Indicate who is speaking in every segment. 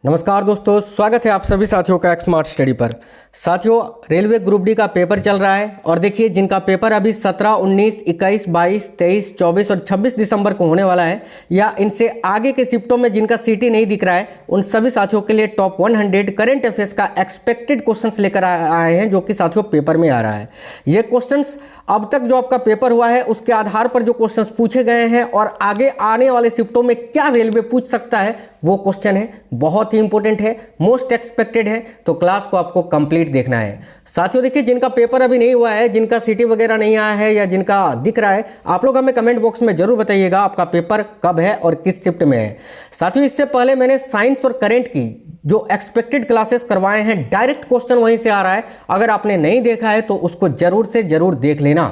Speaker 1: नमस्कार दोस्तों, स्वागत है आप सभी साथियों का स्मार्ट स्टडी पर। साथियों, रेलवे ग्रुप डी का पेपर चल रहा है और देखिए जिनका पेपर अभी 17, 19, 21, 22, 23, 24 और 26 दिसंबर को होने वाला है या इनसे आगे के शिफ्टों में जिनका सीटी नहीं दिख रहा है, उन सभी साथियों के लिए टॉप 100 करंट अफेयर्स का एक्सपेक्टेड क्वेश्चंस लेकर आए हैं, जो कि साथियों पेपर में आ रहा है। ये क्वेश्चंस अब तक जो आपका पेपर हुआ है उसके आधार पर जो क्वेश्चंस पूछे गए हैं और आगे आने वाले शिफ्टों में क्या रेलवे पूछ सकता है वो क्वेश्चन है, बहुत ही इंपॉर्टेंट है, मोस्ट एक्सपेक्टेड है। तो क्लास को आपको कंप्लीट देखना है। साथियों देखिए, जिनका पेपर अभी नहीं हुआ है, जिनका सीटी वगैरह नहीं आया है या जिनका दिख रहा है, आप लोग हमें कमेंट बॉक्स में जरूर बताइएगा आपका पेपर कब है और किस शिफ्ट में है। साथियों, इससे पहले मैंने साइंस और करंट की जो एक्सपेक्टेड क्लासेस करवाए हैं, डायरेक्ट क्वेश्चन वहीं से आ रहा है। अगर आपने नहीं देखा है तो उसको जरूर से जरूर देख लेना।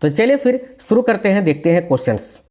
Speaker 1: तो चलिए फिर शुरू करते हैं, देखते हैं क्वेश्चंस।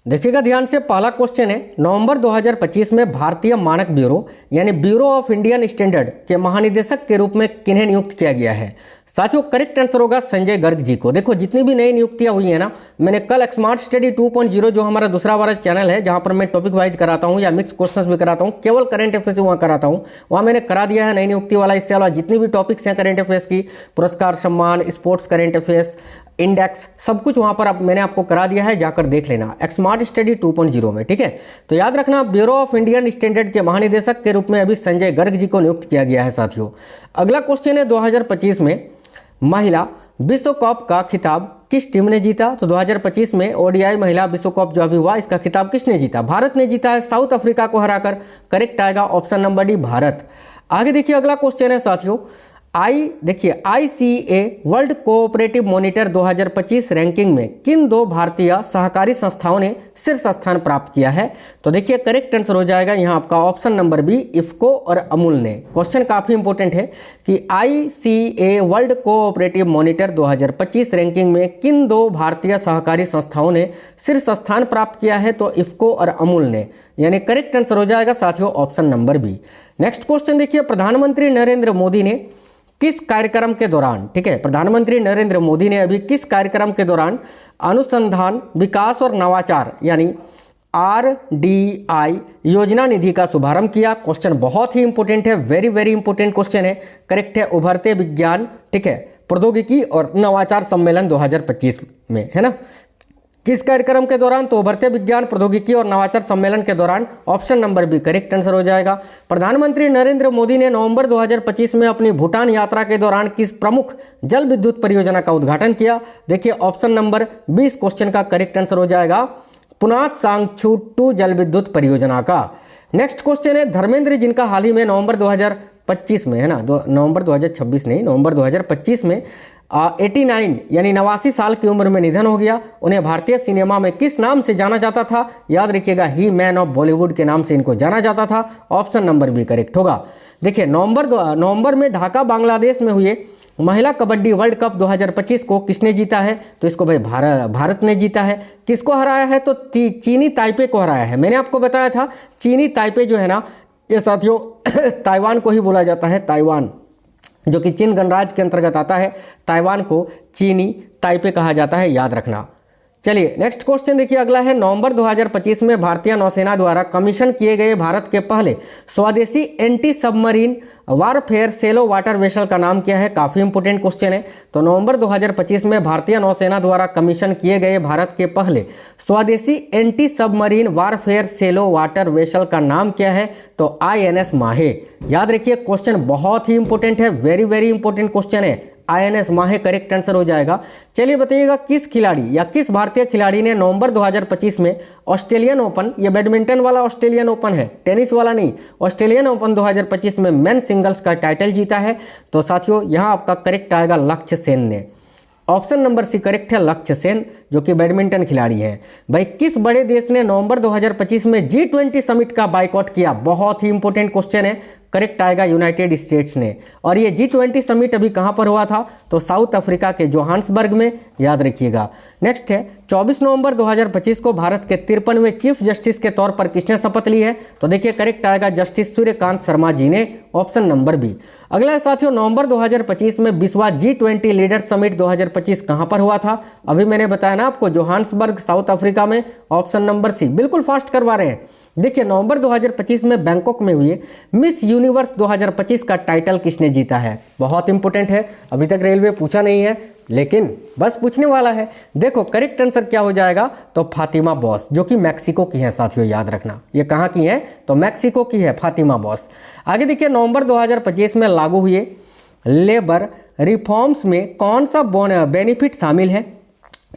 Speaker 1: देखिएगा ध्यान से, पहला क्वेश्चन है, नवंबर 2025 में भारतीय मानक ब्यूरो यानी ब्यूरो ऑफ इंडियन स्टैंडर्ड के महानिदेशक के रूप में किन्हें नियुक्त किया गया है? साथियों, करेक्ट आंसर होगा संजय गर्ग जी को। देखो, जितनी भी नई नियुक्तियां हुई है ना, मैंने कल स्मार्ट स्टडी 2.0 जो हमारा दूसरा वाला चैनल है, जहां पर मैं टॉपिक वाइज कराता हूं या मिक्स क्वेश्चंस भी कराता हूं, केवल करंट अफेयर्स वहां कराता हूं, वहां मैंने करा दिया है नई नियुक्ति वाला। इससे अलावा जितनी भी टॉपिक्स हैं करंट अफेयर्स की, पुरस्कार सम्मान, स्पोर्ट्स करंट अफेयर्स, इंडेक्स, सब कुछ वहां पर मैंने आपको करा दिया है, जाकर देख लेना स्मार्ट स्टडी 2.0 में। ठीक है, तो याद रखना, ब्यूरो ऑफ इंडियन स्टैंडर्ड के महानिदेशक के रूप में अभी संजय गर्ग जी को नियुक्त किया गया है। साथियों, अगला क्वेश्चन है, 2025 में महिला विश्व कप का खिताब किस टीम ने जीता? तो 2025 में ओडीआई महिला विश्व कप जो अभी हुआ, इसका खिताब किसने जीता? भारत ने जीता है, साउथ अफ्रीका को हराकर। करेक्ट आएगा ऑप्शन नंबर डी, भारत। आगे देखिए, अगला क्वेश्चन है साथियों, ICA world cooperative monitor 2025 ranking में किन दो भारतीय सहकारी संस्थाओं ने शीर्ष स्थान प्राप्त किया है? तो देखिए करेक्ट आंसर हो जाएगा यहाँ आपका ऑप्शन नंबर बी, इफ्को और अमूल ने। क्वेश्चन काफी इंपॉर्टेंट है कि ICA world cooperative monitor 2025 ranking में किन दो भारतीय सहकारी संस्थाओं ने शीर्ष स्थान प्राप्त किया है? तो इफ्को और अमूल ने, यानी करेक्ट आंसर हो जाएगा साथियों option number B. Next question देखिए, प्रधानमंत्री नरेंद्र मोदी ने किस कार्यक्रम के दौरान, ठीक है, प्रधानमंत्री नरेंद्र मोदी ने अभी किस कार्यक्रम के दौरान अनुसंधान, विकास और नवाचार यानी RDI योजना निधि का शुभारंभ किया? क्वेश्चन बहुत ही इंपॉर्टेंट है, वेरी वेरी इंपॉर्टेंट क्वेश्चन है। करेक्ट है, उभरते विज्ञान, ठीक है, प्रौद्योगिकी और नवाचार सम्मेलन 2025 में, है ना। किस कार्यक्रम के दौरान? तो उभरते विज्ञान, प्रौद्योगिकी और नवाचार सम्मेलन के दौरान। Option number B correct answer हो जाएगा। प्रधानमंत्री नरेंद्र मोदी ने नवंबर 2025 में अपनी भूटान यात्रा के दौरान किस प्रमुख जल विद्युत परियोजना का उद्घाटन किया? देखिए ऑप्शन नंबर 20 क्वेश्चन का करेक्ट आंसर हो जाएगा, पुनात सांगछू 2 जल विद्युत परियोजना का। नेक्स्ट क्वेश्चन है, धर्मेंद्र जिनका हाल ही में नवंबर 2025 में, है ना, नवंबर 2026 नहीं, नवंबर 2025 में 89 यानी 89 साल की उम्र में निधन हो गया। उन्हें भारतीय सिनेमा में किस नाम से जाना जाता था? याद रखिएगा, ही मैन ऑफ बॉलीवुड के नाम से इनको जाना जाता था। ऑप्शन नंबर बी करेक्ट होगा। देखिए, नवंबर में ढाका बांग्लादेश में हुए महिला कबड्डी वर्ल्ड कप 2025 को किसने जीता है? तो इसको भाई भारत ने जीता है। किसको हराया है? तो चीनी ताइपे को हराया है। मैंने आपको बताया था चीनी ताइपे जो है ना, ये साथियों ताइवान को ही बोला जाता है, ताइवान जो कि चीन गणराज्य के अंतर्गत आता है। ताइवान को चीनी ताइपे कहा जाता है, याद रखना। चलिए नेक्स्ट क्वेश्चन देखिए, अगला है, नवंबर 2025 में भारतीय नौसेना द्वारा कमीशन किए गए भारत के पहले स्वदेशी anti submarine warfare shallow water vessel का नाम क्या है? काफ़ी इंपोर्टेंट क्वेश्चन है। तो नवंबर 2025 में भारतीय नौसेना द्वारा कमीशन किए गए भारत के पहले स्वदेशी anti submarine warfare shallow water vessel का नाम क्या है? तो INS माहे। याद रखिए, क्वेश्चन बहुत ही इंपॉर्टेंट है, वेरी वेरी इंपॉर्टेंट क्वेश्चन है। INS माहे करेक्ट आंसर हो जाएगा। चलिए बताइएगा, किस खिलाड़ी या किस भारतीय खिलाड़ी ने नवंबर 2025 में ऑस्ट्रेलियन ओपन, ये बैडमिंटन वाला ऑस्ट्रेलियन ओपन है, टेनिस वाला नहीं, ऑस्ट्रेलियन ओपन 2025 में मेन सिंगल्स का टाइटल जीता है? तो साथियों यहाँ आपका करेक्ट आएगा लक्ष्य सेन ने। ऑप्शन नंबर सी करेक्ट है, लक्ष्य सेन, जो कि बैडमिंटन खिलाड़ी हैं। भाई, किस बड़े देश ने नवंबर 2025 में G20 समिट का बायकॉट किया? बहुत ही इंपॉर्टेंट क्वेश्चन है। करेक्ट आएगा यूनाइटेड स्टेट्स ने। और ये G20 समिट अभी कहाँ पर हुआ था? तो साउथ अफ्रीका के जोहान्सबर्ग में, याद रखिएगा। नेक्स्ट है, 24 नवंबर 2025 को भारत के 53वें चीफ जस्टिस के तौर पर किसने शपथ ली है? तो देखिए करेक्ट आएगा जस्टिस सूर्यकांत शर्मा जी ने। Option number B. अगला है साथियों, नवंबर 2025 में 20वां G20 लीडर समिट 2025 कहाँ पर हुआ था? अभी मैंने बताया ना आपको, जोहान्सबर्ग साउथ अफ्रीका में। ऑप्शन नंबर सी, बिल्कुल फास्ट करवा रहे हैं। देखिए नवंबर 2025 में बैंकॉक में हुई मिस यूनिवर्स 2025 का टाइटल किसने जीता है? बहुत इंपॉर्टेंट है, अभी तक रेलवे पूछा नहीं है लेकिन बस पूछने वाला है। देखो करेक्ट आंसर क्या हो जाएगा, तो फातिमा बॉस, जो कि मैक्सिको की है साथियों, याद रखना। ये कहाँ की है? तो मैक्सिको की है फातिमा बॉस। आगे देखिए नवंबर 2025 में लागू हुए लेबर रिफॉर्म्स में कौन सा बेनिफिट शामिल है?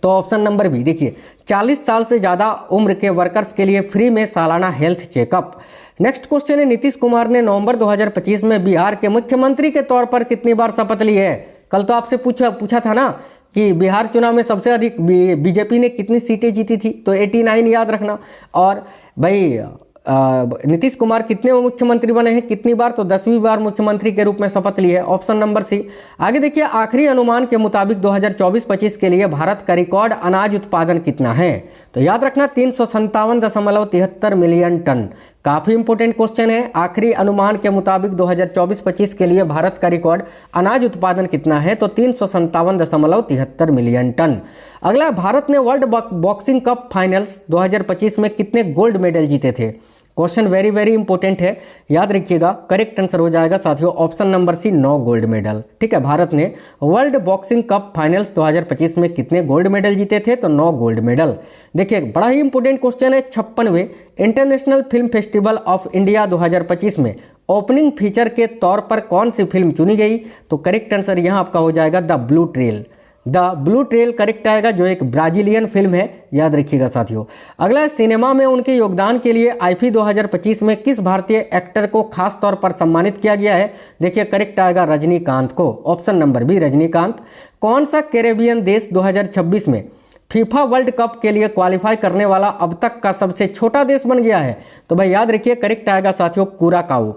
Speaker 1: तो ऑप्शन नंबर बी देखिए, 40 साल से ज़्यादा उम्र के वर्कर्स के लिए फ्री में सालाना हेल्थ चेकअप। नेक्स्ट क्वेश्चन है, नीतीश कुमार ने नवंबर 2025 में बिहार के मुख्यमंत्री के तौर पर कितनी बार शपथ ली है? कल तो आपसे पूछा था ना कि बिहार चुनाव में सबसे अधिक बीजेपी ने कितनी सीटें जीती थी, तो 89 याद रखना। और भाई नीतीश कुमार कितने मुख्यमंत्री बने हैं, कितनी बार? तो 10वीं बार मुख्यमंत्री के रूप में शपथ ली है, ऑप्शन नंबर सी। आगे देखिए, आखिरी अनुमान के मुताबिक 2024-25 के लिए भारत का रिकॉर्ड अनाज उत्पादन कितना है? तो याद रखना 357.73 मिलियन टन। काफ़ी इंपॉर्टेंट क्वेश्चन है। आखिरी अनुमान के मुताबिक 2024-25 के लिए भारत का रिकॉर्ड अनाज उत्पादन कितना है? तो 357.73 मिलियन टन। अगला, भारत ने वर्ल्ड बॉक्सिंग कप फाइनल्स 2025 में कितने गोल्ड मेडल जीते थे? क्वेश्चन वेरी वेरी इंपॉर्टेंट है, याद रखिएगा। करेक्ट आंसर हो जाएगा साथियों option number C, 9 gold medal. ठीक है, भारत ने वर्ल्ड बॉक्सिंग कप फाइनल्स 2025 में कितने गोल्ड मेडल जीते थे? तो 9 गोल्ड मेडल। देखिए बड़ा ही इंपॉर्टेंट क्वेश्चन है, 56वें international film festival of India 2025 में ओपनिंग फीचर के तौर पर कौन सी फिल्म चुनी गई? तो करेक्ट आंसर यहाँ आपका हो जाएगा the blue trail. The blue trail correct आएगा, जो एक ब्राजीलियन फिल्म है, याद रखिएगा साथियों। अगला, सिनेमा में उनके योगदान के लिए आईफी 2025 में किस भारतीय एक्टर को खास तौर पर सम्मानित किया गया है? देखिए करेक्ट आएगा रजनीकांत को, ऑप्शन नंबर बी रजनीकांत। कौन सा कैरेबियन देश 2026 में फीफा वर्ल्ड कप के लिए क्वालिफाई करने वाला अब तक का सबसे छोटा देश बन गया है? तो भाई याद रखिए करेक्ट आएगा साथियों Curacao,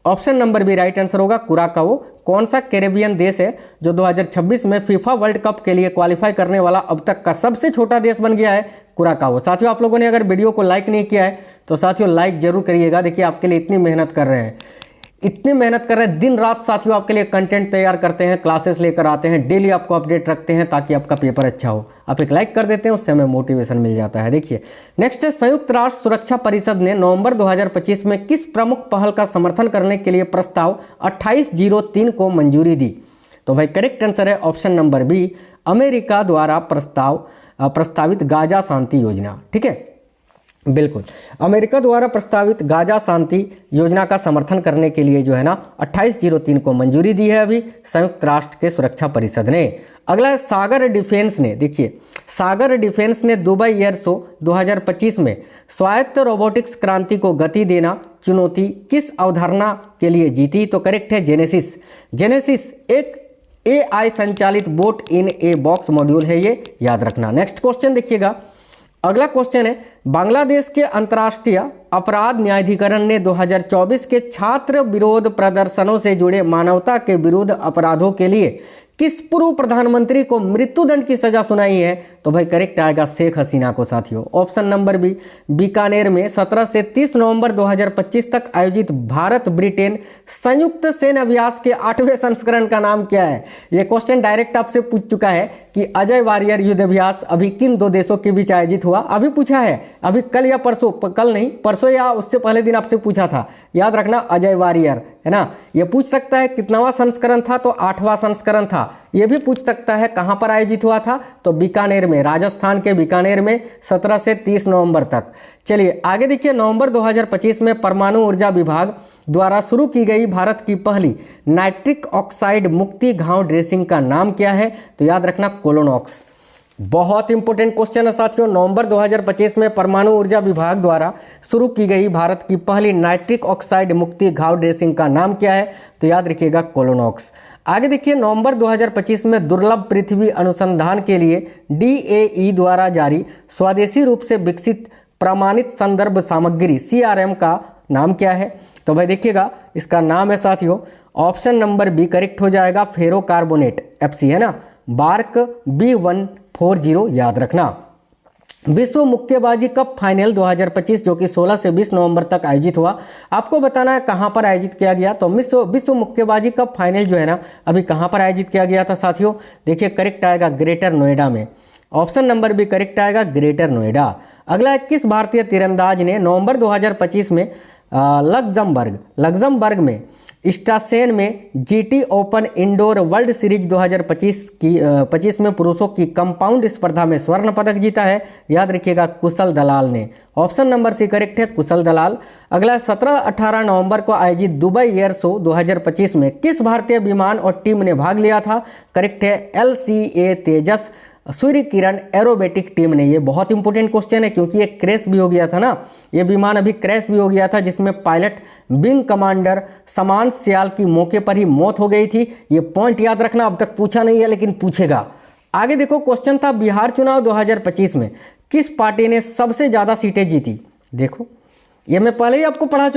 Speaker 1: option number B right answer होगा कुराकाओ। कौन सा कैरेबियन देश है जो 2026 में फीफा वर्ल्ड कप के लिए क्वालिफाई करने वाला अब तक का सबसे छोटा देश बन गया है? कुराकाओ। साथियों आप लोगों ने अगर वीडियो को लाइक नहीं किया है तो साथियों लाइक जरूर करिएगा। देखिए आपके लिए इतनी मेहनत कर रहे हैं, दिन रात साथियों आपके लिए कंटेंट तैयार करते हैं, क्लासेस लेकर आते हैं, डेली आपको अपडेट रखते हैं ताकि आपका पेपर अच्छा हो। आप एक लाइक कर देते हैं, उससे हमें मोटिवेशन मिल जाता है। देखिए नेक्स्ट है, संयुक्त राष्ट्र सुरक्षा परिषद ने नवंबर 2025 में किस प्रमुख पहल का समर्थन करने के लिए प्रस्ताव 2803 को मंजूरी दी? तो भाई करेक्ट आंसर है ऑप्शन नंबर बी, अमेरिका द्वारा प्रस्तावित गाजा शांति योजना। ठीक है, बिल्कुल, अमेरिका द्वारा प्रस्तावित गाजा शांति योजना का समर्थन करने के लिए जो है ना 2803 को मंजूरी दी है अभी संयुक्त राष्ट्र के सुरक्षा परिषद ने। अगला है, सागर डिफेंस ने, देखिए सागर डिफेंस ने दुबई एयर शो 2025 में स्वायत्त रोबोटिक्स क्रांति को गति देना चुनौती किस अवधारणा के लिए जीती? तो करेक्ट है जेनेसिस। जेनेसिस एक AI संचालित boat in a box module है, ये याद रखना। नेक्स्ट क्वेश्चन देखिएगा, अगला क्वेश्चन है, बांग्लादेश के अंतर्राष्ट्रीय अपराध न्यायाधिकरण ने 2024 के छात्र विरोध प्रदर्शनों से जुड़े मानवता के विरुद्ध अपराधों के लिए किस पूर्व प्रधानमंत्री को मृत्युदंड की सजा सुनाई है? तो भाई करेक्ट आएगा शेख हसीना को साथियों, ऑप्शन नंबर बी। बीकानेर में 17 से 30 नवंबर 2025 तक आयोजित भारत ब्रिटेन संयुक्त सैन्य अभ्यास के 8वें संस्करण का नाम क्या है? यह क्वेश्चन डायरेक्ट आपसे पूछ चुका है कि अजय वारियर युद्ध अभ्यास अभी किन 2 देशों के बीच आयोजित हुआ? अभी पूछा है, अभी कल या परसों, कल नहीं परसों या उससे पहले दिन आपसे पूछा था, याद रखना अजय वारियर है ना। ये पूछ सकता है कितनावां संस्करण था? तो 8वां संस्करण था। ये भी पूछ सकता है कहां पर आयोजित हुआ था? तो बीकानेर में, राजस्थान के बीकानेर में 17 से 30 नवंबर तक। चलिए आगे देखिए, नवंबर 2025 में परमाणु ऊर्जा विभाग द्वारा शुरू की गई भारत की पहली नाइट्रिक ऑक्साइड मुक्ति घाव ड्रेसिंग का नाम क्या है? तो याद रखना कोलोनॉक्स। बहुत इंपॉर्टेंट क्वेश्चन है साथियों, नवंबर 2025 में परमाणु ऊर्जा विभाग द्वारा शुरू की गई भारत की पहली नाइट्रिक ऑक्साइड मुक्ति घाव ड्रेसिंग का नाम क्या है? तो याद रखिएगा कोलोनॉक्स। आगे देखिए, नवंबर 2025 में दुर्लभ पृथ्वी अनुसंधान के लिए DAE द्वारा जारी स्वदेशी रूप से विकसित प्रमाणित संदर्भ सामग्री CRM का नाम क्या है? तो भाई देखिएगा इसका नाम है साथियों ऑप्शन नंबर बी करेक्ट हो जाएगा, फेरो कार्बोनेट FC है ना, बार्क B140 याद रखना। विश्व मुक्केबाजी कप फाइनल 2025 जो कि 16 से 20 नवंबर तक आयोजित हुआ, आपको बताना है कहां पर आयोजित किया गया। तो विश्व मुक्केबाजी कप फाइनल जो है ना अभी कहां पर आयोजित किया गया था साथियों? देखिए करेक्ट आएगा ग्रेटर नोएडा में, ऑप्शन नंबर बी करेक्ट आएगा, ग्रेटर नोएडा। अगला, किस भारतीय तीरंदाज ने नवंबर 2025 में लग्जमबर्ग में स्टासेन में GT open indoor world series 2025 में पुरुषों की कंपाउंड स्पर्धा में स्वर्ण पदक जीता है? याद रखिएगा, कुशल दलाल ने। ऑप्शन नंबर सी करेक्ट है, कुशल दलाल। अगला, 17-18 नवंबर को आयोजित दुबई एयर शो 2025 में किस भारतीय विमान और टीम ने भाग लिया था? करेक्ट है, LCA तेजस सूर्य किरण एरोबेटिक टीम ने। ये बहुत इंपॉर्टेंट क्वेश्चन है क्योंकि ये क्रैश भी हो गया था ना, ये विमान अभी क्रैश भी हो गया था जिसमें पायलट विंग कमांडर समान सियाल की मौके पर ही मौत हो गई थी। ये पॉइंट याद रखना, अब तक पूछा नहीं है लेकिन पूछेगा। आगे देखो, क्वेश्चन था बिहार चुनाव 2025 में किस पार्टी ने सबसे ज़्यादा सीटें जीती? देखो, ये मैं पहले ही आपको पढ़ा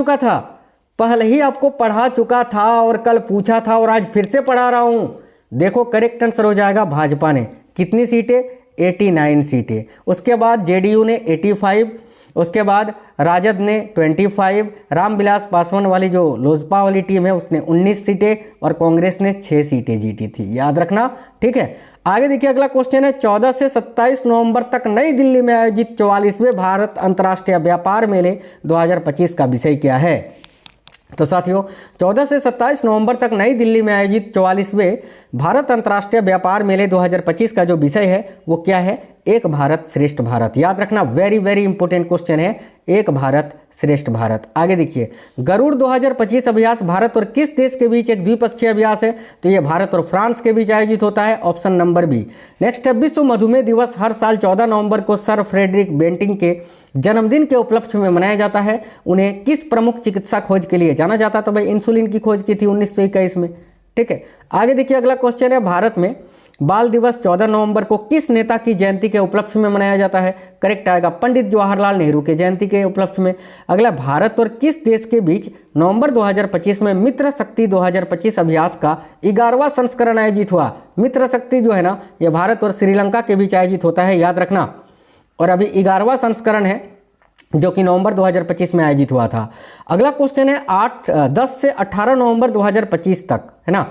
Speaker 1: चुका था, और कल पूछा था और आज फिर से पढ़ा रहा हूँ। देखो, करेक्ट आंसर हो जाएगा भाजपा ने। कितनी सीटें? 89 सीटें। उसके बाद जेडीयू ने 85, उसके बाद राजद ने 25, रामविलास पासवान वाली जो लोजपा वाली टीम है उसने 19 सीटें और कांग्रेस ने 6 सीटें जीती थी। याद रखना, ठीक है। आगे देखिए, अगला क्वेश्चन है 14 से 27 नवंबर तक नई दिल्ली में आयोजित 44वें भारत अंतर्राष्ट्रीय व्यापार मेले 2025 का विषय क्या है? तो साथियों, 14 से 27 नवंबर तक नई दिल्ली में आयोजित 44वें भारत अंतर्राष्ट्रीय व्यापार मेले 2025 का जो विषय है वो क्या है? एक भारत श्रेष्ठ भारत। याद रखना, वेरी वेरी इंपॉर्टेंट क्वेश्चन है, एक भारत श्रेष्ठ भारत। आगे देखिए, गरुड़ 2025 अभ्यास भारत और किस देश के बीच एक द्विपक्षीय अभ्यास है? तो ये भारत और फ्रांस के बीच आयोजित होता है। Option number B. नेक्स्ट है, विश्व मधुमेह दिवस हर साल 14 नवंबर को सर फ्रेडरिक बेंटिंग के जन्मदिन के उपलक्ष्य में मनाया जाता है। उन्हें किस प्रमुख चिकित्सा खोज के लिए जाना जाता? तो भाई इंसुलिन की खोज की थी 1921 में, ठीक है। आगे देखिए, अगला क्वेश्चन है, भारत में बाल दिवस 14 नवंबर को किस नेता की जयंती के उपलक्ष्य में मनाया जाता है? करेक्ट आएगा, पंडित जवाहरलाल नेहरू के जयंती के उपलक्ष्य में। अगला, भारत और किस देश के बीच नवंबर 2025 में मित्र शक्ति 2025 अभ्यास का 11वां संस्करण आयोजित हुआ? मित्र शक्ति जो है ना, ये भारत और श्रीलंका के बीच आयोजित होता है, याद रखना। और अभी 11वां संस्करण है जो कि नवंबर 2025 में आयोजित हुआ था। अगला क्वेश्चन है, 10 से 18 नवंबर 2025 तक, है ना,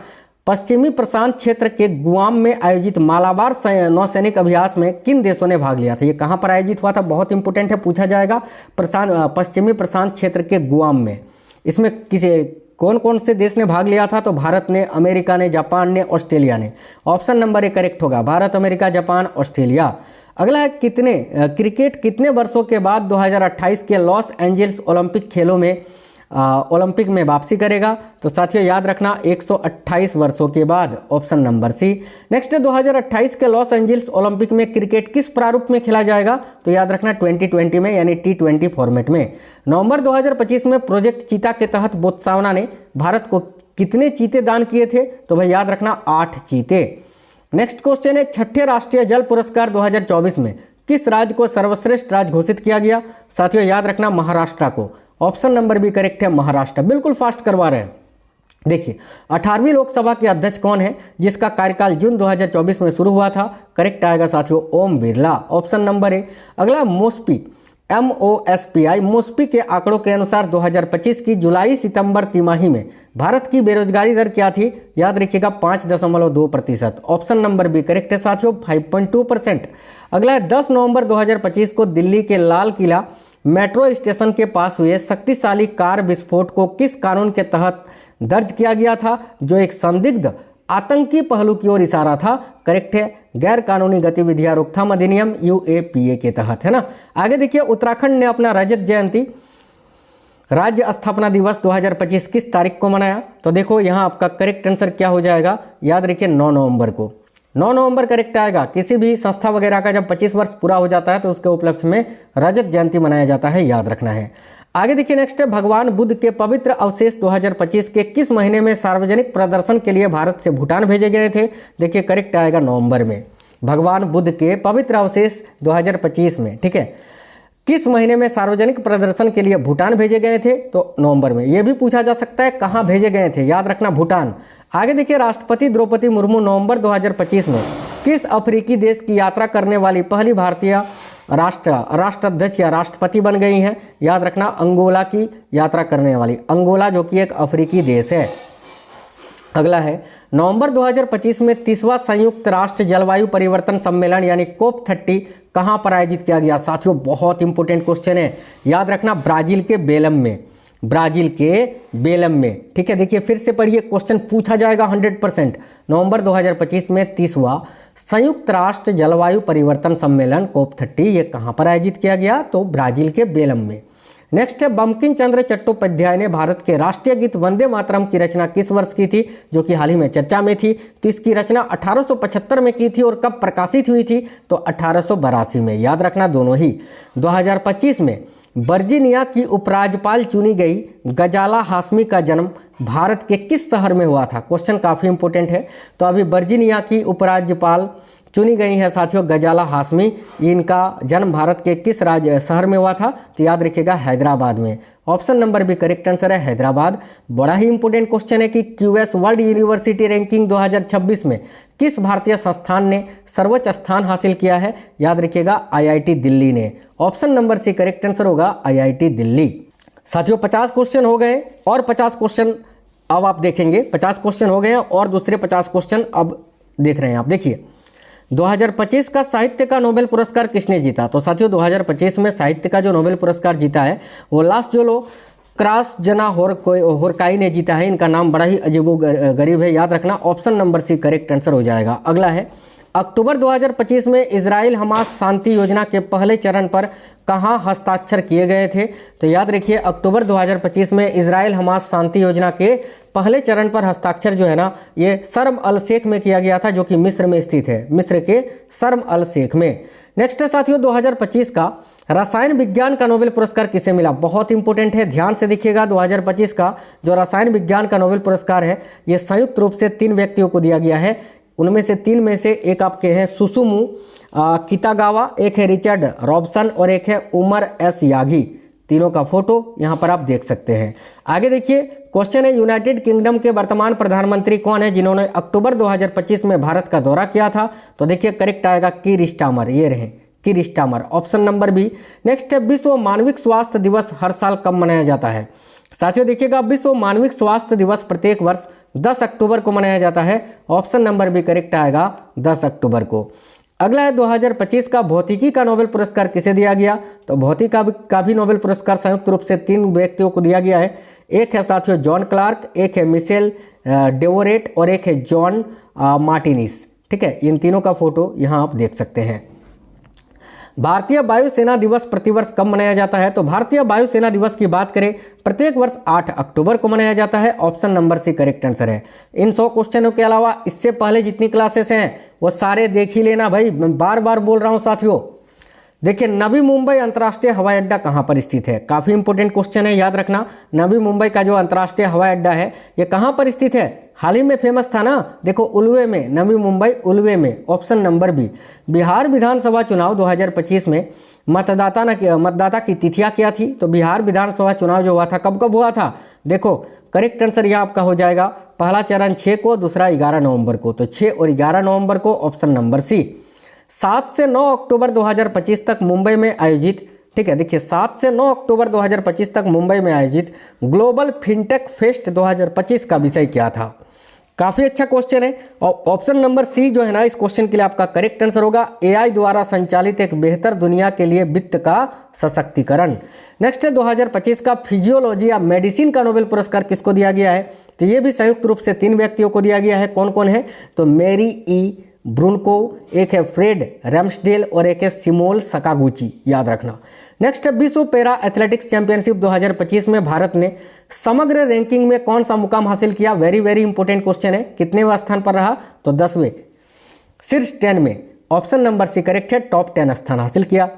Speaker 1: पश्चिमी प्रशांत क्षेत्र के गुआम में आयोजित मालाबार नौसैनिक अभ्यास में किन देशों ने भाग लिया था? ये कहाँ पर आयोजित हुआ था? बहुत इंपॉर्टेंट है, पूछा जाएगा। पश्चिमी प्रशांत क्षेत्र के गुआम में। इसमें कौन कौन से देश ने भाग लिया था? तो भारत ने, अमेरिका ने, जापान ने, ऑस्ट्रेलिया ने। ऑप्शन नंबर ए करेक्ट होगा, भारत, अमेरिका, जापान, ऑस्ट्रेलिया। अगला है, क्रिकेट कितने वर्षों के बाद 2028 के लॉस एंजल्स ओलंपिक में वापसी करेगा? तो साथियों याद रखना, 128 वर्षों के बाद। ऑप्शन नंबर सी। नेक्स्ट है, 2028 के लॉस एंजल्स ओलंपिक में क्रिकेट किस प्रारूप में खेला जाएगा? तो याद रखना, 2020 में, यानी T20 फॉर्मेट में। नवंबर 2025 में प्रोजेक्ट चीता के तहत बोत्सवाना ने भारत को कितने चीते दान किए थे? तो भाई याद रखना, 8 चीते। नेक्स्ट क्वेश्चन है, 6ठे राष्ट्रीय जल पुरस्कार 2024 में किस राज्य को सर्वश्रेष्ठ राज्य घोषित किया गया? साथियों याद रखना, महाराष्ट्र को। ऑप्शन नंबर बी करेक्ट है, महाराष्ट्र। बिल्कुल फास्ट करवा रहे हैं। देखिए, 18वीं लोकसभा के अध्यक्ष कौन है जिसका कार्यकाल जून 2024 में शुरू हुआ था? करेक्ट आएगा साथियों, Om Birla. Option number A. अगला, मोस्पी के आंकड़ों के अनुसार 2025 की जुलाई सितंबर तिमाही में भारत की बेरोजगारी दर क्या थी? याद रखिएगा, 5.2%। ऑप्शन नंबर बी करेक्ट है साथियों, 5.2%। अगला है, 10 नवंबर 2025 को दिल्ली के लाल किला मेट्रो स्टेशन के पास हुए शक्तिशाली कार विस्फोट को किस कानून के तहत दर्ज किया गया था, जो एक संदिग्ध आतंकी पहलू की ओर इशारा था? करेक्ट है, गैर कानूनी गतिविधियां रोकथाम अधिनियम UAPA के तहत, है ना। आगे देखिए, उत्तराखंड ने अपना रजत जयंती राज्य स्थापना दिवस 2025 किस तारीख को मनाया? तो देखो यहाँ आपका करेक्ट आंसर क्या हो जाएगा, याद रखिए 9 नवंबर को। 9 नवंबर करेक्ट आएगा। किसी भी संस्था वगैरह का जब 25 वर्ष पूरा हो जाता है तो उसके उपलक्ष्य में रजत जयंती मनाया जाता है, याद रखना है। आगे देखिए, नेक्स्ट है, भगवान बुद्ध के पवित्र अवशेष 2025 के किस महीने में सार्वजनिक प्रदर्शन के लिए भारत से भूटान भेजे गए थे? देखिए करेक्ट आएगा, नवंबर में। भगवान बुद्ध के पवित्र अवशेष 2025 में, ठीक है, किस महीने में सार्वजनिक प्रदर्शन के लिए भूटान भेजे गए थे? तो नवंबर में। यह भी पूछा जा सकता है कहाँ भेजे गए थे, याद रखना, भूटान। आगे देखिए, राष्ट्रपति द्रौपदी मुर्मू नवंबर 2025 में किस अफ्रीकी देश की यात्रा करने वाली पहली भारतीय राष्ट्राध्यक्ष या राष्ट्रपति बन गई हैं? याद रखना, अंगोला की यात्रा करने वाली, अंगोला जो कि एक अफ्रीकी देश है। अगला है नवंबर 2025 में 30वां संयुक्त राष्ट्र जलवायु परिवर्तन सम्मेलन यानी COP30 कहाँ पर आयोजित किया गया। साथियों बहुत इंपॉर्टेंट क्वेश्चन है, याद रखना ब्राजील के बेलम में, ब्राजील के बेलम में। ठीक है, देखिए फिर से पढ़िए, क्वेश्चन पूछा जाएगा 100%। नवंबर 2025 में 30वां संयुक्त राष्ट्र जलवायु परिवर्तन सम्मेलन COP30 ये कहाँ पर आयोजित किया गया, तो ब्राजील के बेलम में। नेक्स्ट है बंकिम चंद्र चट्टोपाध्याय ने भारत के राष्ट्रीय गीत वंदे मातरम की रचना किस वर्ष की थी, जो कि हाल ही में चर्चा में थी। तो इसकी रचना 1875 में की थी और कब प्रकाशित हुई थी, तो 1882 में। याद रखना दोनों ही। 2025 में वर्जीनिया की उपराज्यपाल चुनी गई गजाला हाशमी का जन्म भारत के किस शहर में हुआ था। क्वेश्चन काफ़ी इंपॉर्टेंट है। तो अभी वर्जीनिया की उपराज्यपाल चुनी गई है साथियों गजाला हाशमी, इनका जन्म भारत के किस राज्य शहर में हुआ था, तो याद रखिएगा हैदराबाद में। Option number B correct answer है हैदराबाद। बड़ा ही इंपॉर्टेंट क्वेश्चन है कि क्यूएस वर्ल्ड यूनिवर्सिटी रैंकिंग 2026 में किस भारतीय संस्थान ने सर्वोच्च स्थान हासिल किया है, याद रखिएगा IIT दिल्ली ने। Option number C correct answer होगा IIT दिल्ली। साथियों 50 क्वेश्चन हो गए और 50 क्वेश्चन अब आप देखेंगे। 50 क्वेश्चन हो गए और दूसरे 50 क्वेश्चन अब देख रहे हैं आप। देखिए 2025 का साहित्य का नोबेल पुरस्कार किसने जीता। तो साथियों 2025 में साहित्य का जो नोबेल पुरस्कार जीता है वो लासजोलो क्रासजनाहोरकाई ने जीता है। इनका नाम बड़ा ही अजीबोगरीब है, याद रखना। Option number C correct answer हो जाएगा। अगला है अक्टूबर 2025 में इजराइल हमास शांति योजना के पहले चरण पर कहाँ हस्ताक्षर किए गए थे। तो याद रखिए अक्टूबर 2025 में इजराइल हमास शांति योजना के पहले चरण पर हस्ताक्षर जो है ना ये शर्म अल शेख में किया गया था, जो कि मिस्र में स्थित है, मिस्र के शर्म अल शेख में। नेक्स्ट है साथियों 2025 का रसायन विज्ञान का नोबेल पुरस्कार किसे मिला। बहुत इंपॉर्टेंट है, ध्यान से देखिएगा। 2025 का जो रसायन विज्ञान का नोबेल पुरस्कार है ये संयुक्त रूप से 3 व्यक्तियों को दिया गया है। उनमें से 3 में से एक आपके हैं सुसुमु कितागावा, एक है रिचर्ड रॉबसन और एक है उमर एस यागी। तीनों का फोटो यहाँ पर आप देख सकते हैं। आगे देखिए क्वेश्चन है यूनाइटेड किंगडम के वर्तमान प्रधानमंत्री कौन है जिन्होंने अक्टूबर 2025 में भारत का दौरा किया था। तो देखिए करेक्ट आएगा कीर स्टारमर, ये रहे Keir Starmer. Option number B. Next है विश्व मानविक स्वास्थ्य दिवस हर साल कब मनाया जाता है। साथियों देखिएगा विश्व मानविक स्वास्थ्य दिवस प्रत्येक वर्ष 10 अक्टूबर को मनाया जाता है। ऑप्शन नंबर बी करेक्ट आएगा 10 अक्टूबर को। अगला है 2025 का भौतिकी का नोबेल पुरस्कार किसे दिया गया। तो भौतिकी का भी नोबेल पुरस्कार संयुक्त रूप से 3 व्यक्तियों को दिया गया है। एक है साथियों जॉन क्लार्क, एक है मिशेल डेवोरेट और एक है जॉन मार्टिनिस। ठीक है, इन तीनों का फोटो यहाँ आप देख सकते हैं। भारतीय वायुसेना दिवस प्रतिवर्ष कब मनाया जाता है। तो भारतीय वायुसेना दिवस की बात करें प्रत्येक वर्ष 8 अक्टूबर को मनाया जाता है। Option number C correct answer है। इन 100 क्वेश्चनों के अलावा इससे पहले जितनी क्लासेस हैं वो सारे देख ही लेना भाई, मैं बार बार बोल रहा हूँ साथियों। देखिए नवी मुंबई अंतर्राष्ट्रीय हवाई अड्डा कहाँ पर स्थित है। काफ़ी इंपॉर्टेंट क्वेश्चन है, याद रखना। नवी मुंबई का जो अंतर्राष्ट्रीय हवाई अड्डा है ये कहाँ पर स्थित है। हाल ही में फेमस था ना, देखो उल्वे में, नवी मुंबई उल्वे में। Option number B. बिहार विधानसभा चुनाव 2025 में मतदाता की तिथियां क्या थी। तो बिहार विधानसभा चुनाव जो हुआ था कब कब हुआ था। देखो करेक्ट आंसर यहाँ आपका हो जाएगा पहला चरण 6 को, दूसरा 11 नवंबर को। तो 6 और 11 नवंबर को ऑप्शन नंबर सी। 7 से 9 अक्टूबर 2025 तक मुंबई में आयोजित, ठीक है देखिए 7 से 9 अक्टूबर 2025 तक मुंबई में आयोजित ग्लोबल फिनटेक फेस्ट 2025 का विषय क्या था। काफ़ी अच्छा क्वेश्चन है। और ऑप्शन नंबर सी जो है ना इस क्वेश्चन के लिए आपका करेक्ट आंसर होगा AI द्वारा संचालित एक बेहतर दुनिया के लिए वित्त का सशक्तिकरण। नेक्स्ट है 2025 का फिजियोलॉजी या मेडिसिन का नोबेल पुरस्कार किसको दिया गया है। तो ये भी संयुक्त रूप से 3 व्यक्तियों को दिया गया है। कौन कौन है। तो मेरी ई ब्रूनको, एक है फ्रेड रैम्सडेल और एक है सिमोल सकागुची, याद रखना। नेक्स्ट है विश्व पैरा एथलेटिक्स चैंपियनशिप 2025 में भारत ने समग्र रैंकिंग में कौन सा मुकाम हासिल किया। वेरी वेरी इंपॉर्टेंट क्वेश्चन है। कितने स्थान पर रहा। तो 10वें, शीर्ष 10 में। ऑप्शन नंबर सी करेक्ट है, टॉप 10 स्थान हासिल किया।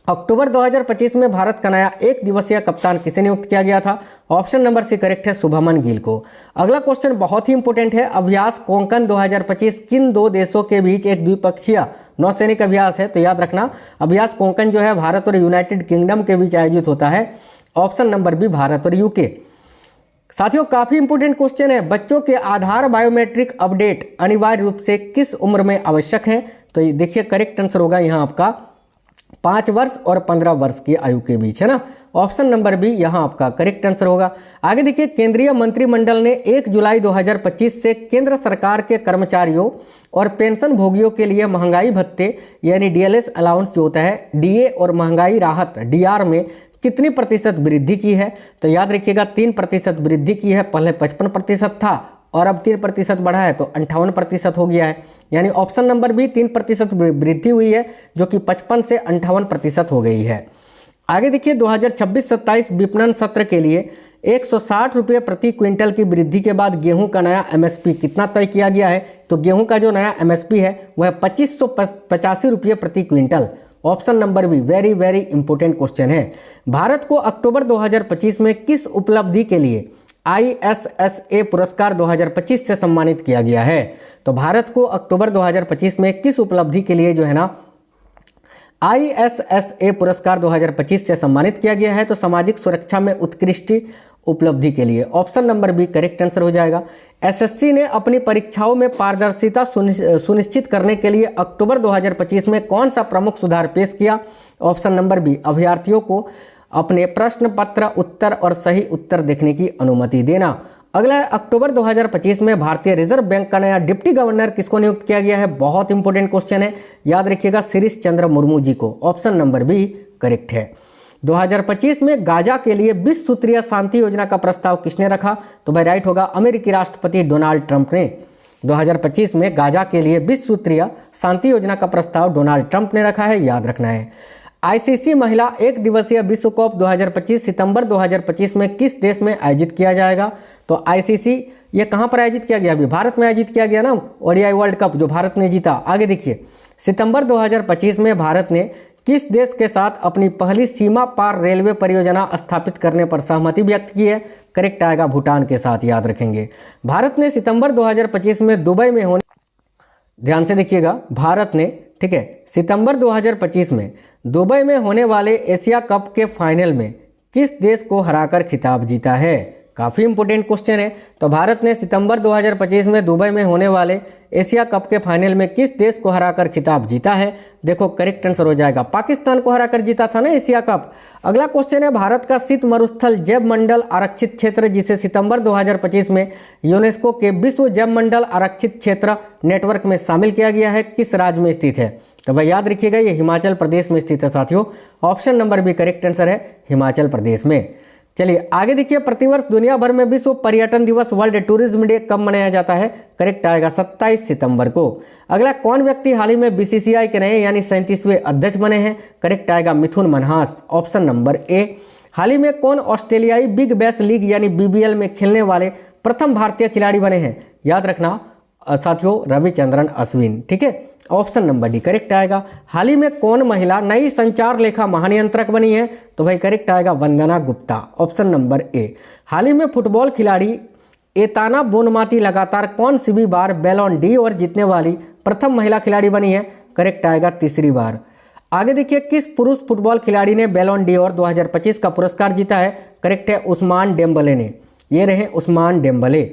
Speaker 1: अक्टूबर 2025 में भारत का नया 1 दिवसीय कप्तान किसे नियुक्त किया गया था। ऑप्शन नंबर सी करेक्ट है, शुभमन गिल को। अगला क्वेश्चन बहुत ही इंपॉर्टेंट है। अभ्यास कोंकण 2025 किन 2 देशों के बीच एक द्विपक्षीय नौसैनिक अभ्यास है। तो याद रखना अभ्यास कोंकण जो है भारत और यूनाइटेड किंगडम के बीच आयोजित होता है। ऑप्शन नंबर बी भारत और यूके। साथियों काफ़ी इंपॉर्टेंट क्वेश्चन है। बच्चों के आधार बायोमेट्रिक अपडेट अनिवार्य रूप से किस उम्र में आवश्यक है। तो देखिए करेक्ट आंसर होगा यहाँ आपका 5 वर्ष और 15 वर्ष की आयु के बीच, है ना। ऑप्शन नंबर बी यहाँ आपका करेक्ट आंसर होगा। आगे देखिए, केंद्रीय मंत्रिमंडल ने 1 जुलाई 2025 से केंद्र सरकार के कर्मचारियों और पेंशन भोगियों के लिए महंगाई भत्ते यानी डीएलएस अलाउंस जो होता है, डीए और महंगाई राहत डीआर में कितनी प्रतिशत वृद्धि की है? तो याद रखिएगा 3% वृद्धि की है। पहले 55% था और अब 3% बढ़ा है तो 58% हो गया है। यानी ऑप्शन नंबर बी 3% वृद्धि हुई है, जो कि 55 से 58% हो गई है। आगे देखिए, 2026-27 विपणन सत्र के लिए 160 रुपये प्रति क्विंटल की वृद्धि के बाद गेहूं का नया एमएसपी कितना तय किया गया है? तो गेहूं का जो नया एमएसपी है वह 2585 रुपये प्रति quintal. Option number be very very important question है। भारत को अक्टूबर 2025 में किस उपलब्धि के लिए ISSA पुरस्कार 2025 से सम्मानित किया गया है? तो भारत को अक्टूबर 2025 में किस उपलब्धि के लिए जो है ना ISSA पुरस्कार 2025 से सम्मानित किया गया है? तो सामाजिक सुरक्षा में उत्कृष्ट उपलब्धि के लिए। Option number B correct answer हो जाएगा। एसएससी ने अपनी परीक्षाओं में पारदर्शिता सुनिश्चित करने के लिए अक्टूबर 2025 में कौन सा प्रमुख सुधार पेश किया? ऑप्शन नंबर बी अभ्यर्थियों को अपने प्रश्न पत्र उत्तर और सही उत्तर देखने की अनुमति देना। अगला है, अक्टूबर 2025 में भारतीय रिजर्व बैंक का नया डिप्टी गवर्नर किसको नियुक्त किया गया है? बहुत इंपॉर्टेंट क्वेश्चन है, याद रखिएगा शिरीष चंद्र मुर्मू जी को। ऑप्शन नंबर बी करेक्ट है। 2025 में गाजा के लिए 20 सूत्रीय शांति योजना का प्रस्ताव किसने रखा? तो भाई राइट होगा अमेरिकी राष्ट्रपति डोनाल्ड ट्रंप ने। 2025 में गाजा के लिए 20 सूत्रीय शांति योजना का प्रस्ताव डोनाल्ड ट्रंप ने रखा है, याद रखना है। आईसीसी महिला एक दिवसीय विश्व कप 2025 सितंबर 2025 में किस देश में आयोजित किया जाएगा? तो आईसीसी ये कहाँ पर आयोजित किया गया? अभी भारत में आयोजित किया गया ना, ओडीआई वर्ल्ड कप जो भारत ने जीता। आगे देखिए, सितंबर 2025 में भारत ने किस देश के साथ अपनी पहली सीमा पार रेलवे परियोजना स्थापित करने पर सहमति व्यक्त की है? करेक्ट आएगा भूटान के साथ, याद रखेंगे। भारत ने सितंबर 2025 में दुबई में होने, ध्यान से देखिएगा, भारत ने, ठीक है, सितंबर 2025 में दुबई में होने वाले एशिया कप के फाइनल में किस देश को हराकर खिताब जीता है? काफ़ी इंपॉर्टेंट क्वेश्चन है। तो भारत ने सितंबर 2025 में दुबई में होने वाले एशिया कप के फाइनल में किस देश को हराकर खिताब जीता है? देखो करेक्ट आंसर हो जाएगा पाकिस्तान को हराकर जीता था ना एशिया कप। अगला क्वेश्चन है, भारत का शीत मरुस्थल जैव मंडल आरक्षित क्षेत्र जिसे सितंबर 2025 में यूनेस्को के विश्व जैव मंडल आरक्षित क्षेत्र नेटवर्क में शामिल किया गया है, किस राज्य में स्थित है? तो भाई याद रखिएगा ये हिमाचल प्रदेश में स्थित है साथियों। Option number B correct answer है, हिमाचल प्रदेश में। चलिए आगे देखिए, प्रतिवर्ष दुनिया भर में विश्व पर्यटन दिवस वर्ल्ड टूरिज्म डे कब मनाया जाता है? करेक्ट आएगा 27 सितंबर को। अगला, कौन व्यक्ति हाल ही में बीसीसीआई के नए यानी 37वें अध्यक्ष बने हैं? करेक्ट आएगा Mithun Manhas. Option number A. हाल ही में कौन ऑस्ट्रेलियाई बिग बैश लीग यानी बीबीएल में खेलने वाले प्रथम भारतीय खिलाड़ी बने हैं? याद रखना साथियों, रविचंद्रन अश्विन। ठीक है, ऑप्शन नंबर डी करेक्ट आएगा। हाल ही में कौन महिला नई संचार लेखा महानियंत्रक बनी है? तो भाई करेक्ट आएगा Vandana Gupta. Option number A. हाल ही में फुटबॉल खिलाड़ी एताना बोनमाती लगातार कौन सी भी बार बैलोन डी और जीतने वाली प्रथम महिला खिलाड़ी बनी है? करेक्ट आएगा तीसरी बार। आगे देखिए, किस पुरुष फुटबॉल खिलाड़ी ने बैलोन डी और 2025 का पुरस्कार जीता है? करेक्ट है उस्मान डेम्बले ने। ये रहे उस्मान डेम्बले।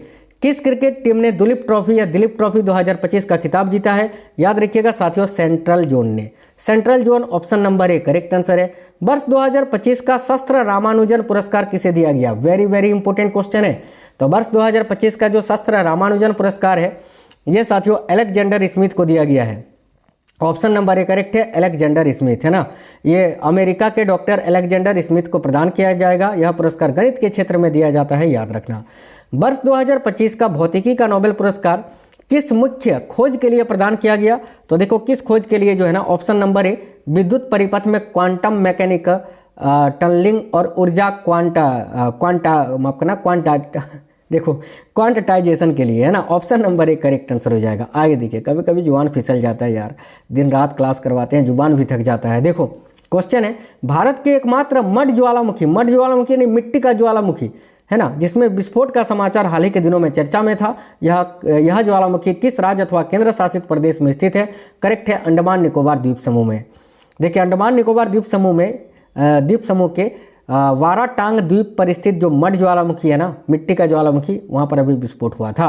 Speaker 1: किस क्रिकेट टीम ने दुलीप ट्रॉफी या दिलीप ट्रॉफी 2025 का खिताब जीता है? याद रखिएगा साथियों, सेंट्रल जोन ने। Central zone option number A correct answer है। वर्ष 2025 का शस्त्र रामानुजन पुरस्कार किसे दिया गया? वेरी वेरी इंपॉर्टेंट क्वेश्चन है। तो वर्ष 2025 का जो शस्त्र रामानुजन पुरस्कार है ये साथियों अलेक्जेंडर स्मिथ को दिया गया है। ऑप्शन नंबर ए करेक्ट है, अलेक्जेंडर स्मिथ, है ना। ये अमेरिका के डॉक्टर अलेक्जेंडर स्मिथ को प्रदान किया जाएगा। यह पुरस्कार गणित के क्षेत्र में दिया जाता है, याद रखना। वर्ष 2025 का भौतिकी का नोबेल पुरस्कार किस मुख्य खोज के लिए प्रदान किया गया? तो देखो किस खोज के लिए जो है ना, ऑप्शन नंबर ए विद्युत परिपथ में क्वांटम मैकेनिक टनलिंग और ऊर्जा क्वांटाइजेशन के लिए, है ना। Option number A correct answer हो जाएगा। आगे देखिए, कभी कभी जुबान फिसल जाता है यार, दिन रात क्लास करवाते हैं, जुबान भी थक जाता है। देखो क्वेश्चन है, भारत के एकमात्र मड ज्वालामुखी यानी मिट्टी का ज्वालामुखी, है ना, जिसमें विस्फोट का समाचार हाल ही के दिनों में चर्चा में था, यह ज्वालामुखी किस राज्य अथवा केंद्र शासित प्रदेश में स्थित है? करेक्ट है अंडमान निकोबार द्वीप समूह में। देखिए अंडमान निकोबार द्वीप समूह के वाराटांग द्वीप पर स्थित जो मड ज्वालामुखी है ना, मिट्टी का ज्वालामुखी, वहाँ पर अभी विस्फोट हुआ था।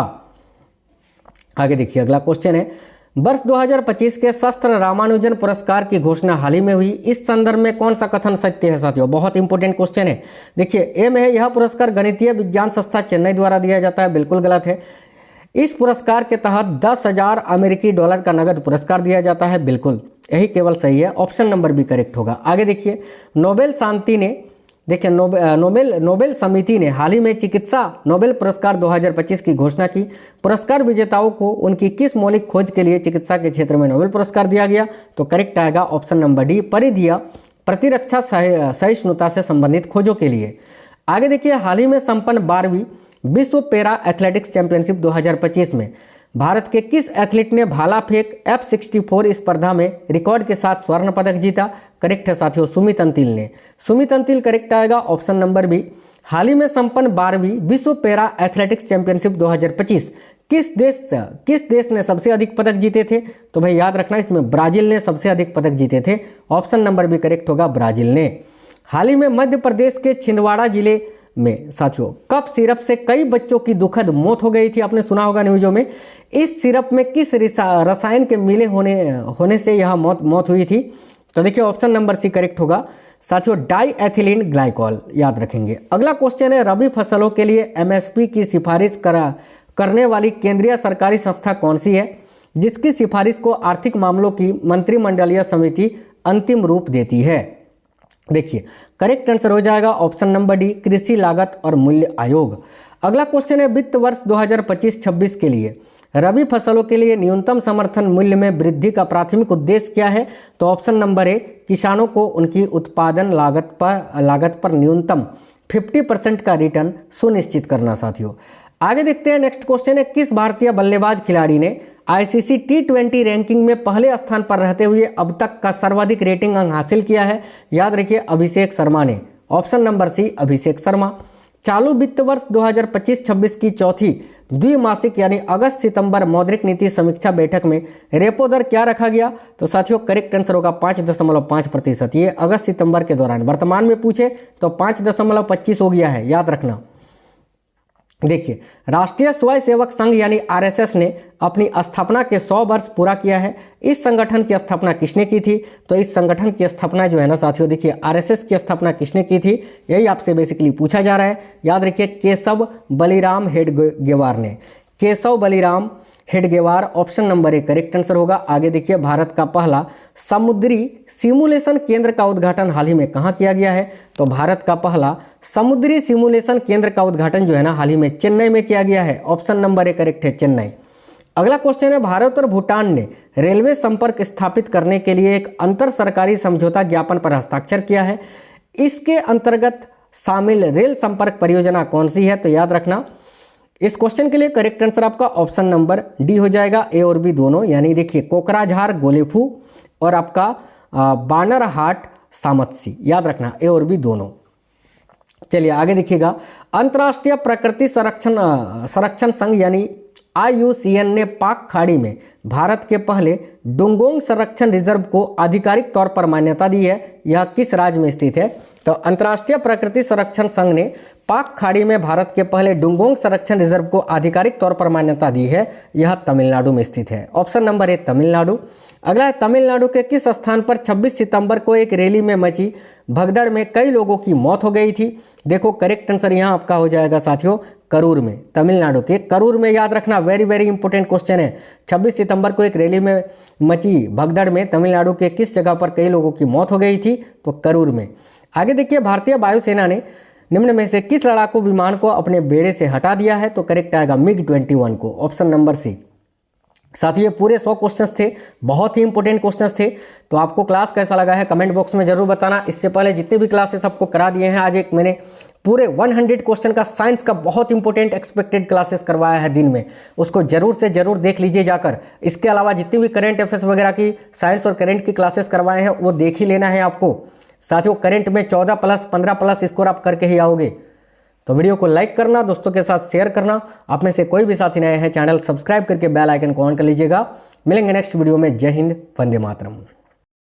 Speaker 1: आगे देखिए, अगला क्वेश्चन है, वर्ष 2025 के शस्त्र रामानुजन पुरस्कार की घोषणा हाल ही में हुई। इस संदर्भ में कौन सा कथन सत्य है साथियों? बहुत इंपॉर्टेंट क्वेश्चन है। देखिए ए में है, यह पुरस्कार गणितीय विज्ञान संस्था चेन्नई द्वारा दिया जाता है। बिल्कुल गलत है। इस पुरस्कार के तहत 10,000 अमेरिकी डॉलर का नगद पुरस्कार दिया जाता है। बिल्कुल यही केवल सही है, ऑप्शन नंबर बी करेक्ट होगा। आगे देखिए, नोबेल शांति ने देखिए नोबेल समिति ने हाल ही में चिकित्सा नोबेल पुरस्कार 2025 की घोषणा की। पुरस्कार विजेताओं को उनकी किस मौलिक खोज के लिए चिकित्सा के क्षेत्र में नोबेल पुरस्कार दिया गया? तो करेक्ट आएगा ऑप्शन नंबर डी, परिधीय प्रतिरक्षा सहिष्णुता से संबंधित खोजों के लिए। आगे देखिए, हाल ही में संपन्न 12वीं विश्व पैरा एथलेटिक्स चैंपियनशिप 2025 में भारत के किस एथलीट ने भाला फेंक F64 स्पर्धा में रिकॉर्ड के साथ स्वर्ण पदक जीता? करेक्ट है साथियों, सुमित अंतिल ने। सुमित अंतिल करेक्ट आएगा ऑप्शन नंबर बी। हाल ही में संपन्न 12वीं विश्व पैरा एथलेटिक्स चैंपियनशिप 2025 किस देश ने सबसे अधिक पदक जीते थे? तो भाई याद रखना, इसमें ब्राजील ने सबसे अधिक पदक जीते थे। ऑप्शन नंबर बी करेक्ट होगा, ब्राजील ने। हाल ही में मध्य प्रदेश के छिंदवाड़ा जिले में साथियों कफ सिरप से कई बच्चों की दुखद मौत हो गई थी। आपने सुना होगा न्यूज़ों में। इस सिरप में किस रसायन के मिले होने से यह मौत हुई थी? तो देखिए ऑप्शन नंबर सी करेक्ट होगा साथियों, डाई एथिलीन ग्लाइकॉल। याद रखेंगे। अगला क्वेश्चन है, रबी फसलों के लिए MSP की सिफारिश करने वाली केंद्रीय सरकारी संस्था कौन सी है, जिसकी सिफारिश को आर्थिक मामलों की मंत्रिमंडलीय समिति अंतिम रूप देती है? देखिए करेक्ट आंसर हो जाएगा ऑप्शन नंबर डी, कृषि लागत और मूल्य आयोग। अगला क्वेश्चन है, वित्त वर्ष 2025-26 के लिए रबी फसलों के लिए न्यूनतम समर्थन मूल्य में वृद्धि का प्राथमिक उद्देश्य क्या है? तो ऑप्शन नंबर ए, किसानों को उनकी उत्पादन लागत पर न्यूनतम 50% का रिटर्न सुनिश्चित करना। साथियों आगे देखते हैं, नेक्स्ट क्वेश्चन है, किस भारतीय बल्लेबाज खिलाड़ी ने ICC T20 रैंकिंग में पहले स्थान पर रहते हुए अब तक का सर्वाधिक रेटिंग अंक हासिल किया है? याद रखिए, अभिषेक शर्मा ने। ऑप्शन नंबर सी, अभिषेक शर्मा। चालू वित्त वर्ष 2025-26 की चौथी द्विमासिक यानी अगस्त सितंबर मौद्रिक नीति समीक्षा बैठक में रेपो दर क्या रखा गया? तो साथियों करेक्ट आंसर होगा 5.5%। ये अगस्त सितंबर के दौरान, वर्तमान में पूछे तो 5.25 हो गया है, याद रखना। देखिए, राष्ट्रीय स्वयंसेवक संघ यानी RSS ने अपनी स्थापना के 100 वर्ष पूरा किया है। इस संगठन की स्थापना किसने की थी? तो इस संगठन की स्थापना जो है ना साथियों, देखिए RSS की स्थापना किसने की थी, यही आपसे बेसिकली पूछा जा रहा है। याद रखिए, केशव बलिराम हेडगेवार ने। Keshav Baliram Hedgewar, option number A correct answer होगा। आगे देखिए, भारत का पहला समुद्री सिमुलेशन केंद्र का उद्घाटन हाल ही में कहाँ किया गया है? तो भारत का पहला समुद्री सिमुलेशन केंद्र का उद्घाटन जो है ना हाल ही में चेन्नई में किया गया है। ऑप्शन नंबर ए करेक्ट है, चेन्नई। अगला क्वेश्चन है, भारत और भूटान ने रेलवे संपर्क स्थापित करने के लिए एक अंतर सरकारी समझौता ज्ञापन पर हस्ताक्षर किया है। इसके अंतर्गत शामिल रेल संपर्क परियोजना कौन सी है? तो याद रखना, इस क्वेश्चन के लिए करेक्ट आंसर आपका ऑप्शन नंबर डी हो जाएगा, ए और बी दोनों। यानी देखिए, कोकराझार गोलेफू और आपका बानरहाट सामतसी। याद रखना, ए और बी दोनों। चलिए आगे देखिएगा, अंतर्राष्ट्रीय प्रकृति संरक्षण संघ यानी IUCN ने पाक खाड़ी में भारत के पहले डुंगोंग संरक्षण रिजर्व को आधिकारिक तौर पर मान्यता दी है। यह किस राज्य में स्थित है? तो अंतर्राष्ट्रीय प्रकृति संरक्षण संघ ने पाक खाड़ी में भारत के पहले डुंगोंग संरक्षण रिजर्व को आधिकारिक तौर पर मान्यता दी है। यह तमिलनाडु में स्थित है। ऑप्शन नंबर ए, तमिलनाडु। अगला है, तमिलनाडु के किस स्थान पर 26 सितंबर को एक रैली में मची भगदड़ में कई लोगों की मौत हो गई थी? देखो करेक्ट आंसर यहाँ आपका हो जाएगा साथियों, करूर में। तमिलनाडु के करूर में, याद रखना, वेरी वेरी इंपॉर्टेंट क्वेश्चन है। 26 सितंबर को एक रैली में मची भगदड़ में तमिलनाडु के किस जगह पर कई लोगों की मौत हो गई थी? तो करूर में। आगे देखिए, भारतीय वायुसेना ने निम्न में से किस लड़ाकू विमान को अपने बेड़े से हटा दिया है? तो करेक्ट आएगा MiG-21 को, ऑप्शन नंबर सी। साथियों ये पूरे 100 क्वेश्चंस थे, बहुत ही इंपॉर्टेंट क्वेश्चंस थे। तो आपको क्लास कैसा लगा है कमेंट बॉक्स में जरूर बताना। इससे पहले जितने भी क्लासेस आपको करा दिए हैं, आज एक मैंने पूरे 100 क्वेश्चन का साइंस का बहुत इंपॉर्टेंट एक्सपेक्टेड क्लासेस करवाया है दिन में, उसको जरूर से जरूर देख लीजिए जाकर। इसके अलावा जितनी भी करंट अफेयर्स वगैरह की साइंस और करंट की क्लासेस करवाए हैं वो देख ही लेना है आपको। साथियों करंट में 14+, 15+ स्कोर आप करके ही आओगे। तो वीडियो को लाइक करना, दोस्तों के साथ शेयर करना। आप में से कोई भी साथी नए हैं, चैनल सब्सक्राइब करके बेल आइकन को ऑन कर लीजिएगा। मिलेंगे नेक्स्ट वीडियो में। जय हिंद, वंदे मातरम।